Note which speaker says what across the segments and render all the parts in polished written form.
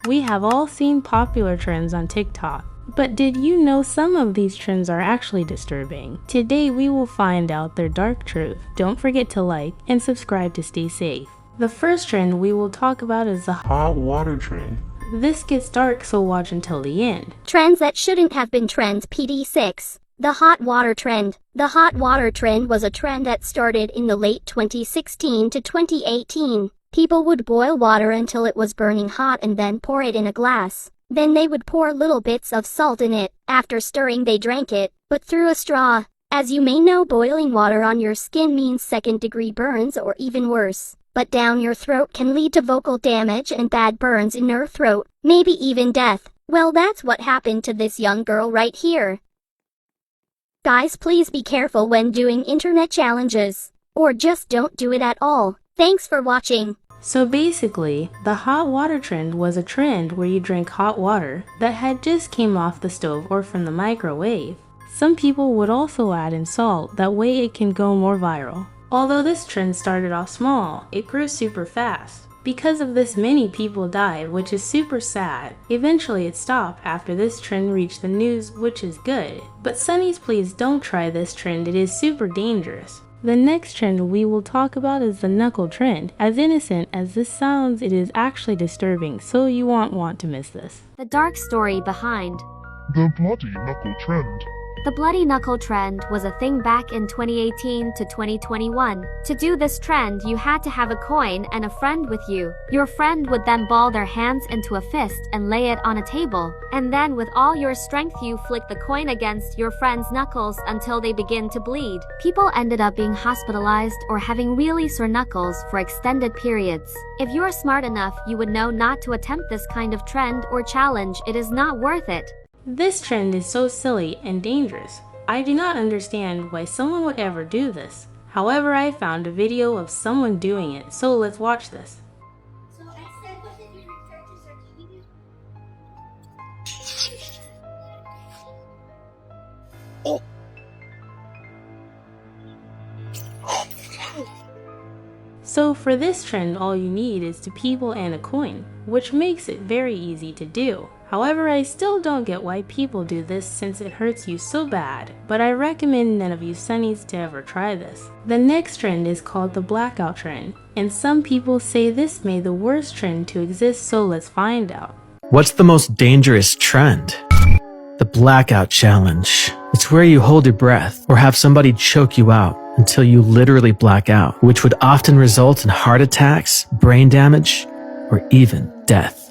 Speaker 1: We have all seen popular trends on TikTok, but did you know some of these trends are actually disturbing? Today we will find out their dark truth. Don't forget to like and subscribe to stay safe. The first trend we will talk about is the hot water trend. This gets dark, so watch until the end.
Speaker 2: Trends that shouldn't have been trends. PD6. The hot water trend. The hot water trend was a trend that started in the late 2016 to 2018. People would boil water until it was burning hot and then pour it in a glass. Then they would pour little bits of salt in it. After stirring, they drank it, but through a straw. As you may know, boiling water on your skin means second-degree burns or even worse. But down your throat can lead to vocal damage and bad burns in your throat, maybe even death. Well, that's what happened to this young girl right here. Guys, please be careful when doing internet challenges, or just don't do it at all. Thanks for watching.
Speaker 1: So basically, the hot water trend was a trend where you drank hot water that had just came off the stove or from the microwave. Some people would also add in salt, that way it can go more viral. Although this trend started off small, it grew super fast. Because of this, many people died, which is super sad. Eventually it stopped after this trend reached the news, which is good. But Sunnies, please don't try this trend, it is super dangerous. The next trend we will talk about is the knuckle trend. As innocent as this sounds, it is actually disturbing, so you won't want to miss this.
Speaker 3: The dark story behind
Speaker 4: the bloody knuckle trend.
Speaker 3: The bloody knuckle trend was a thing back in 2018 to 2021. To do this trend, you had to have a coin and a friend with you. Your friend would then ball their hands into a fist and lay it on a table. And then with all your strength you flick the coin against your friend's knuckles until they begin to bleed. People ended up being hospitalized or having really sore knuckles for extended periods. If you're smart enough, you would know not to attempt this kind of trend or challenge. It is not worth it.
Speaker 1: This trend is so silly and dangerous. I do not understand why someone would ever do this. However, I found a video of someone doing it, so let's watch this.
Speaker 5: So I said what the different characters are keeping.
Speaker 1: So for this trend, all you need is 2 people and a coin, which makes it very easy to do. However, I still don't get why people do this since it hurts you so bad, but I recommend none of you Sunnies to ever try this. The next trend is called the blackout trend, and some people say this may be the worst trend to exist, so let's find out.
Speaker 6: What's the most dangerous trend? The blackout challenge. It's where you hold your breath or have somebody choke you out until you literally black out, which would often result in heart attacks, brain damage, or even death.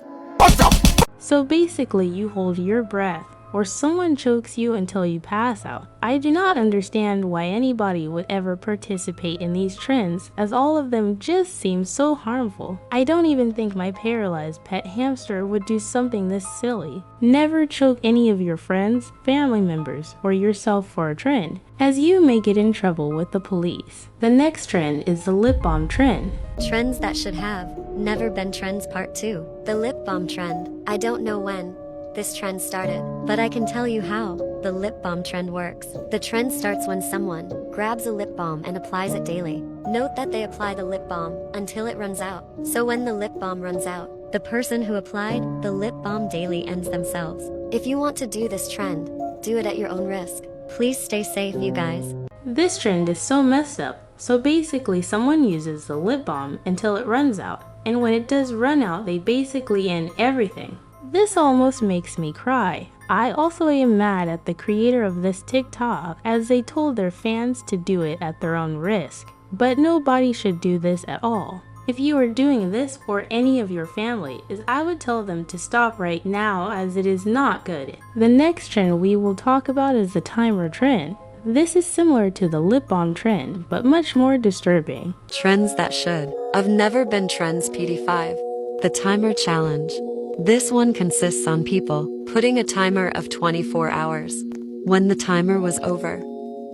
Speaker 1: So basically, you hold your breath, or someone chokes you until you pass out. I do not understand why anybody would ever participate in these trends, as all of them just seem so harmful. I don't even think my paralyzed pet hamster would do something this silly. Never choke any of your friends, family members, or yourself for a trend, as you may get in trouble with the police. The next trend is the lip balm trend.
Speaker 7: Trends that should have never been trends part 2. The lip balm trend. I don't know when this trend started, but I can tell you how the lip balm trend works. The trend starts when someone grabs a lip balm and applies it daily. Note that they apply the lip balm until it runs out. So when the lip balm runs out, the person who applied the lip balm daily ends themselves. If you want to do this trend, do it at your own risk. Please stay safe, you guys.
Speaker 1: This trend is so messed up. So basically, someone uses the lip balm until it runs out, and when it does run out, they basically end everything. This almost makes me cry. I also am mad at the creator of this TikTok, as they told their fans to do it at their own risk. But nobody should do this at all. If you are doing this or any of your family, I would tell them to stop right now, as it is not good. The next trend we will talk about is the timer trend. This is similar to the lip balm trend, but much more disturbing.
Speaker 7: Trends that should have never been trends. PD5. The timer challenge. This one consists on people putting a timer of 24 hours. When the timer was over,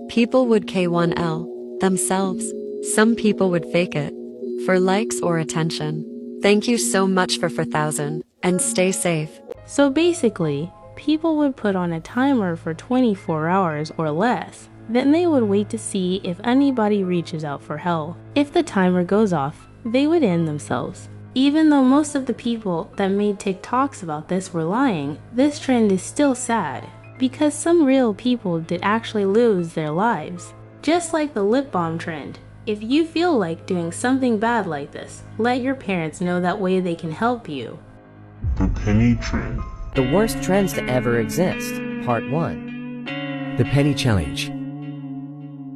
Speaker 7: people would 𝗀𝗂𝗯𝗀𝗀𝗃 themselves. Some people would fake it for likes or attention. Thank you so much for 4,000 and stay safe.
Speaker 1: So basically, people would put on a timer for 24 hours or less. Then they would wait to see if anybody reaches out for help. If the timer goes off, they would end themselves. Even though most of the people that made TikToks about this were lying, this trend is still sad, because some real people did actually lose their lives. Just like the lip balm trend. If you feel like doing something bad like this, let your parents know, that way they can help you.
Speaker 4: The penny trend.
Speaker 8: The worst trends to ever exist. Part 1.
Speaker 9: The penny challenge.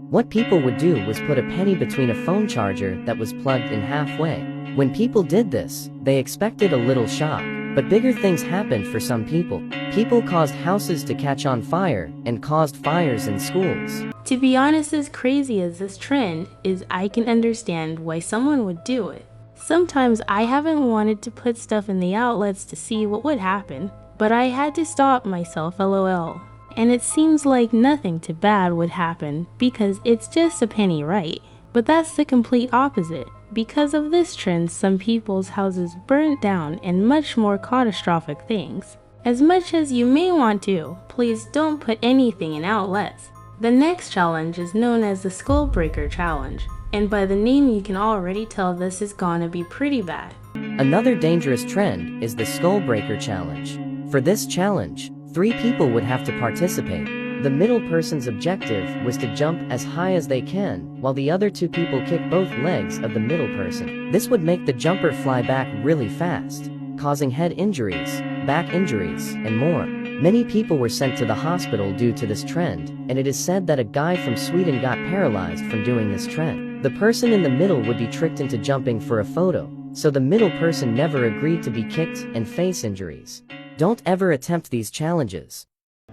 Speaker 8: What people would do was put a penny between a phone charger that was plugged in halfway. When people did this, they expected a little shock, but bigger things happened for some people. People caused houses to catch on fire and caused fires in schools.
Speaker 1: To be honest, as crazy as this trend is, I can understand why someone would do it. Sometimes I haven't wanted to put stuff in the outlets to see what would happen, but I had to stop myself, lol. And it seems like nothing too bad would happen because it's just a penny, right? But that's the complete opposite. Because of this trend, some people's houses burnt down and much more catastrophic things. As much as you may want to, please don't put anything in outlets. The next challenge is known as the Skull Breaker Challenge, and by the name you can already tell this is gonna be pretty bad.
Speaker 8: Another dangerous trend is the Skull Breaker Challenge. For this challenge, 3 people would have to participate. The middle person's objective was to jump as high as they can, while the other 2 people kick both legs of the middle person. This would make the jumper fly back really fast, causing head injuries, back injuries, and more. Many people were sent to the hospital due to this trend, and it is said that a guy from Sweden got paralyzed from doing this trend. The person in the middle would be tricked into jumping for a photo, so the middle person never agreed to be kicked and face injuries. Don't ever attempt these challenges.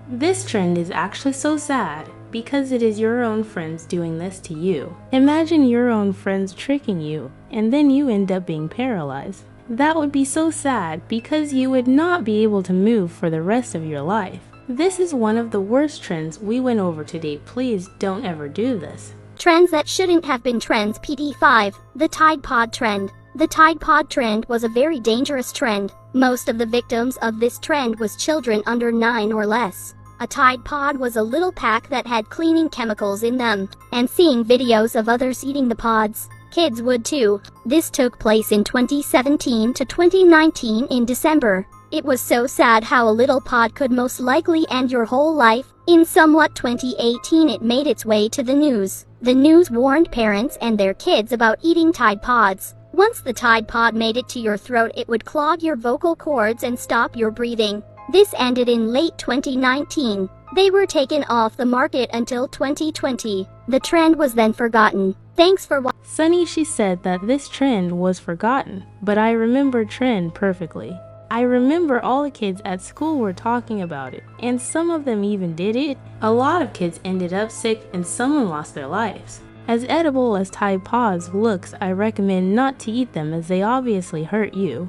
Speaker 1: This trend is actually so sad because it is your own friends doing this to you. Imagine your own friends tricking you and then you end up being paralyzed. That would be so sad because you would not be able to move for the rest of your life. This is one of the worst trends we went over today. Please don't ever do this.
Speaker 2: Trends that shouldn't have been trends. PD 5. The Tide Pod Trend. The Tide Pod trend was a very dangerous trend. Most of the victims of this trend was children under 9 or less. A Tide Pod was a little pack that had cleaning chemicals in them, and seeing videos of others eating the pods, kids would too. This took place in 2017 to 2019 in December. It was so sad how a little pod could most likely end your whole life. In somewhat 2018 it made its way to the news. The news warned parents and their kids about eating Tide Pods. Once the Tide Pod made it to your throat, it would clog your vocal cords and stop your breathing. This ended in late 2019. They were taken off the market until 2020. The trend was then forgotten. Thanks for watching.
Speaker 1: Sunny, she said that this trend was forgotten, but I remember trend perfectly. I remember all the kids at school were talking about it, and some of them even did it. A lot of kids ended up sick and someone lost their lives. As edible as Tide Pods looks, I recommend not to eat them as they obviously hurt you.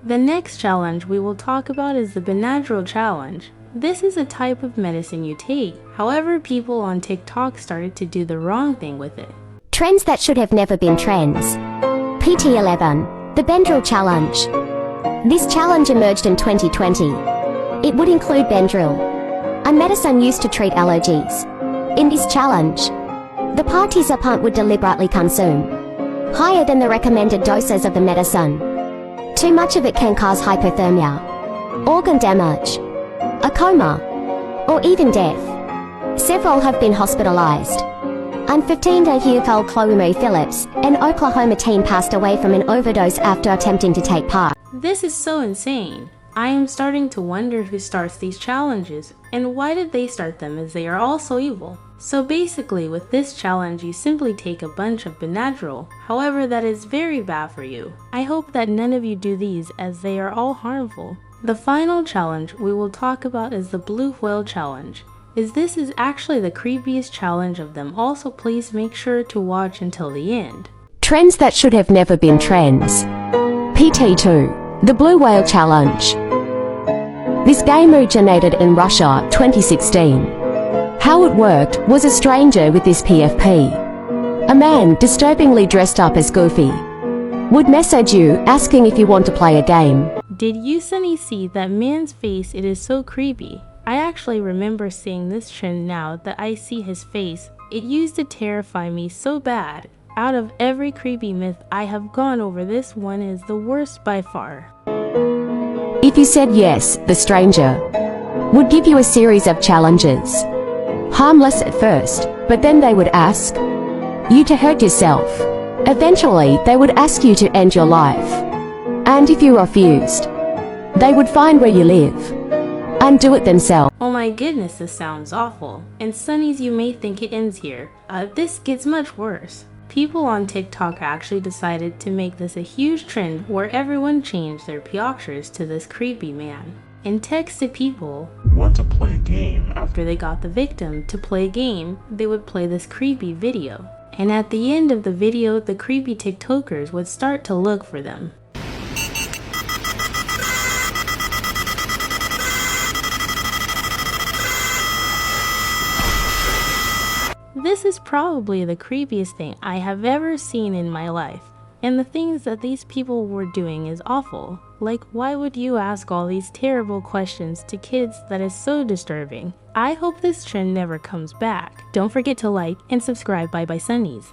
Speaker 1: The next challenge we will talk about is the benadryl challenge. This is a type of medicine you take. However, people on TikTok started to do the wrong thing with it.
Speaker 2: Trends that should have never been trends. PT 11. The Benadryl Challenge. This challenge emerged in 2020. It would include Benadryl, a medicine used to treat allergies. In this challenge, the participant would deliberately consume higher than the recommended doses of the medicine. Too much of it can cause hypothermia, organ damage, a coma, or even death. Several have been hospitalized. And 15-year-old 𝗀𝗂𝗯𝗶 Phillips in Oklahoma teen passed away from an overdose after attempting to take part.
Speaker 1: This is so insane. I am starting to wonder who starts these challenges, and why did they start them, as they are all so evil. So basically, with this challenge you simply take a bunch of Benadryl. However, that is very bad for you. I hope that none of you do these, as they are all harmful. The final challenge we will talk about is the Blue Whale Challenge. This is actually the creepiest challenge of them. Also, please make sure to watch until the end.
Speaker 10: Trends that should have never been trends. PT 2. The Blue Whale Challenge. This game originated in Russia, 2016. How it worked was a stranger with this PFP, a man disturbingly dressed up as Goofy, would message you asking if you want to play a game.
Speaker 1: Did you Sunny see that man's face? It is so creepy. I actually remember seeing this trend now that I see his face. It used to terrify me so bad. Out of every creepy myth I have gone over, this one is the worst by far.
Speaker 10: If you said yes, the stranger would give you a series of challenges. Harmless at first, but then they would ask you to hurt yourself. Eventually, they would ask you to end your life. And if you refused, they would find where you live and do it themselves.
Speaker 1: Oh my goodness, this sounds awful. And Sunnies, you may think it ends here. This gets much worse. People on TikTok actually decided to make this a huge trend where everyone changed their pictures to this creepy man and texted people
Speaker 4: Want to play a game?
Speaker 1: after they got the victim to play a game. They would play this creepy video, and at the end of the video, the creepy TikTokers would start to look for them. This is probably the creepiest thing I have ever seen in my life. And the things that these people were doing is awful. Like, why would you ask all these terrible questions to kids? That is so disturbing. I hope this trend never comes back. Don't forget to like and subscribe. Bye bye Sunnies.